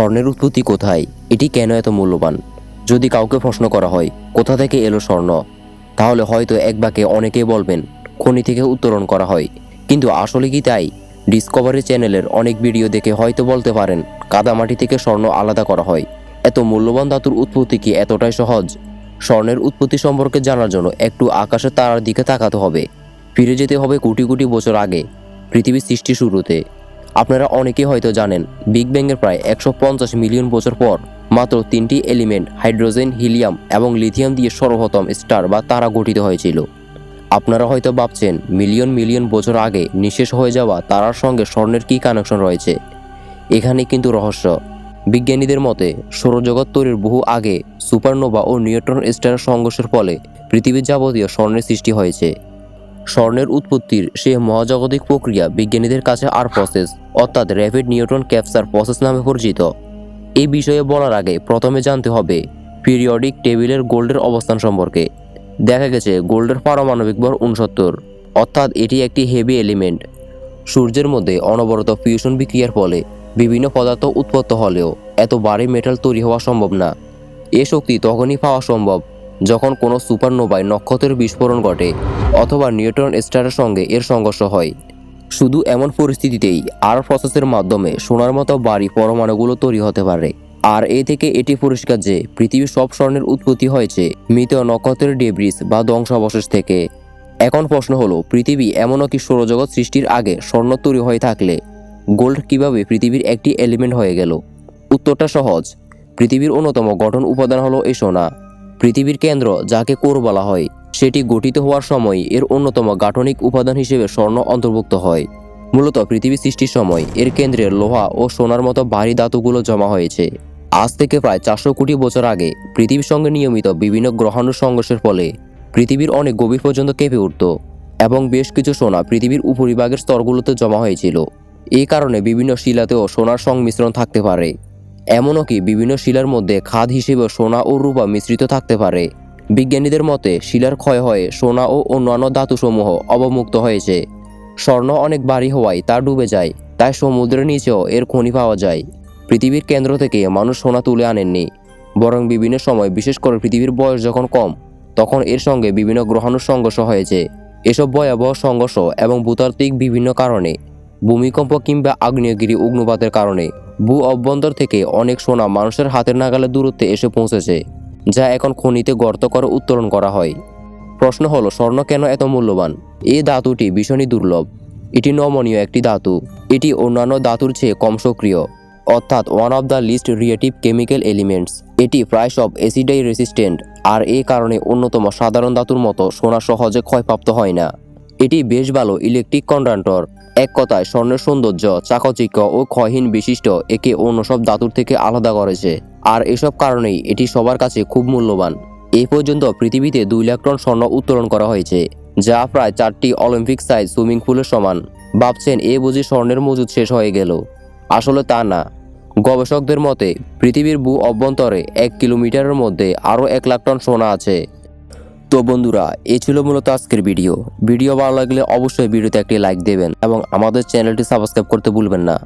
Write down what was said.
স্বর্ণের উৎপত্তি কোথায়? এটি কেন এত মূল্যবান? যদি কাউকে প্রশ্ন করা হয় কোথা থেকে এলো স্বর্ণ, তাহলে হয়তো এক বাক্যে অনেকেই বলবেন খনি থেকে উত্তোলন করা হয়। কিন্তু আসলে কি তাই? ডিসকভারি চ্যানেলের অনেক ভিডিও দেখে হয়তো বলতে পারেন কাদামাটি থেকে স্বর্ণ আলাদা করা হয়। এত মূল্যবান ধাতুর উৎপত্তি কি এতটাই সহজ? স্বর্ণের উৎপত্তি সম্পর্কে জানার জন্য একটু আকাশের তারার দিকে তাকাতে হবে। ফিরে যেতে হবে কোটি কোটি বছর আগে, পৃথিবীর সৃষ্টি শুরুতে। আপনারা অনেকেই হয়তো জানেন বিগ ব্যাংয়ের প্রায় 150 মিলিয়ন বছর পর মাত্র 3টি এলিমেন্ট হাইড্রোজেন, হিলিয়াম এবং লিথিয়াম দিয়ে সর্বপ্রথম স্টার বা তারা গঠিত হয়েছিল। আপনারা হয়তো ভাবছেন মিলিয়ন মিলিয়ন বছর আগে নিঃশেষ হয়ে যাওয়া তারার সঙ্গে স্বর্ণের কী কানেকশন রয়েছে। এখানে কিন্তু রহস্য। বিজ্ঞানীদের মতে সৌরজগৎ তৈরির বহু আগে সুপারনোভা ও নিউট্রন স্টারের সংঘর্ষের ফলে পৃথিবীর যাবতীয় স্বর্ণের সৃষ্টি হয়েছে। স্বর্ণের উৎপত্তির সেই মহাজাগতিক প্রক্রিয়া বিজ্ঞানীদের কাছে আর প্রসেস, অর্থাৎ র্যাপিড নিউট্রন ক্যাপচার প্রসেস নামে পরিচিত। এই বিষয়ে বলার আগে প্রথমে জানতে হবে পিরিয়ডিক টেবিলের গোল্ডের অবস্থান সম্পর্কে। দেখা গেছে গোল্ডের পারমাণবিক ভর 69, অর্থাৎ এটি একটি হেভি এলিমেন্ট। সূর্যের মধ্যে অনবরত ফিউশন বিক্রিয়ার ফলে বিভিন্ন পদার্থ উৎপন্ন হলেও এত ভারী মেটাল তৈরি হওয়া সম্ভব না। এ শক্তি তখনই পাওয়া সম্ভব যখন কোনো সুপারনোভায় নক্ষত্রের বিস্ফোরণ ঘটে অথবা নিউট্রন স্টারের সঙ্গে এর সংঘর্ষ হয়। শুধু এমন পরিস্থিতিতেই আর প্রসেসের মাধ্যমে সোনার মতো ভারী পরমাণুগুলো তৈরি হতে পারে। আর এ থেকে এটি পরিষ্কার যে পৃথিবীর সব স্বর্ণের উৎপত্তি হয়েছে মৃত নক্ষত্রের ডেব্রিস বা ধ্বংসাবশেষ থেকে। এখন প্রশ্ন হলো, পৃথিবী এমনও কি সৌরজগৎ সৃষ্টির আগে স্বর্ণ তৈরি হয়ে থাকলে গোল্ড কিভাবে পৃথিবীর একটি এলিমেন্ট হয়ে গেল? উত্তরটা সহজ। পৃথিবীর অন্যতম গঠন উপাদান হলো এই সোনা। পৃথিবীর কেন্দ্র, যাকে কোর বলা হয়, সেটি গঠিত হওয়ার সময় এর অন্যতম গাঠনিক উপাদান হিসেবে স্বর্ণ অন্তর্ভুক্ত হয়। মূলত পৃথিবী সৃষ্টির সময় এর কেন্দ্রে লোহা ও সোনার মতো ভারী ধাতুগুলো জমা হয়েছে। আজ থেকে প্রায় 400 কোটি বছর আগে পৃথিবীর সঙ্গে নিয়মিত বিভিন্ন গ্রহাণুর সংঘর্ষের ফলে পৃথিবীর অনেক গভীর পর্যন্ত কেঁপে উঠত এবং বেশ কিছু সোনা পৃথিবীর উপরিভাগের স্তরগুলোতে জমা হয়েছিল। এই কারণে বিভিন্ন শিলাতেও সোনার সংমিশ্রণ থাকতে পারে। এমনও কি বিভিন্ন শিলার মধ্যে খাদ হিসেবে সোনা ও রূপা মিশ্রিত থাকতে পারে। বিজ্ঞানীদের মতে শিলার ক্ষয় হয়ে সোনা ও অন্যান্য ধাতুসমূহ অবমুক্ত হয়েছে। স্বর্ণ অনেক ভারী হওয়ায় তা ডুবে যায়, তাই সমুদ্রের নিচেও এর খনি পাওয়া যায়। পৃথিবীর কেন্দ্র থেকে মানুষ সোনা তুলে আনেননি, বরং বিভিন্ন সময়, বিশেষ করে পৃথিবীর বয়স যখন কম, তখন এর সঙ্গে বিভিন্ন গ্রহাণুর সংঘর্ষ হয়েছে। এসব ভয়াবহ সংঘর্ষ এবং ভূতাত্ত্বিক বিভিন্ন কারণে, ভূমিকম্প কিংবা আগ্নেয়গিরি অগ্নুপাতের কারণে ভূ অভ্যন্তর থেকে অনেক সোনা মানুষের হাতের নাগালের দূরত্বে এসে পৌঁছেছে, যা এখন খনিতে গর্ত করে উত্তোলন করা হয়। প্রশ্ন হলো, স্বর্ণ কেন এত মূল্যবান? এই ধাতুটি ভীষণই দুর্লভ। এটি নমনীয় একটি ধাতু। এটি অন্যান্য ধাতুর চেয়ে কম সক্রিয়, অর্থাৎ one of the least reactive chemical elements. এটি প্রায় সব অ্যাসিডাই রেসিস্ট্যান্ট, আর এই কারণে অন্যতম সাধারণ ধাতুর মতো সোনা সহজে ক্ষয়প্রাপ্ত হয় না। এটি বেশ ভালো ইলেকট্রিক কন্ডাক্টর। এক কথায় স্বর্ণের সৌন্দর্য, চাকচিক্য ও ক্ষয়হীন বৈশিষ্ট্য একে অন্য সব ধাতুর থেকে আলাদা করেছে। আর এসব কারণেই এটি সবার কাছে খুব মূল্যবান। এই পর্যন্ত পৃথিবীতে 2 লাখ টন স্বর্ণ উত্তোলন করা হয়েছে, যা প্রায় 4টি অলিম্পিক সাইজ সুইমিং পুলের সমান। ভাবছেন এ বুঝি স্বর্ণের মজুদ শেষ হয়ে গেল? আসলে তা না। গবেষকদের মতে পৃথিবীর ভূ অভ্যন্তরে 1 কিলোমিটারের মধ্যে আরও 1 লাখ টন সোনা আছে। তো বন্ধুরা, এই ছিল মূলত আজকের ভিডিও। ভালো লাগলে অবশ্যই ভিডিওতে একটি লাইক দেবেন এবং আমাদের চ্যানেলটি সাবস্ক্রাইব করতে ভুলবেন না।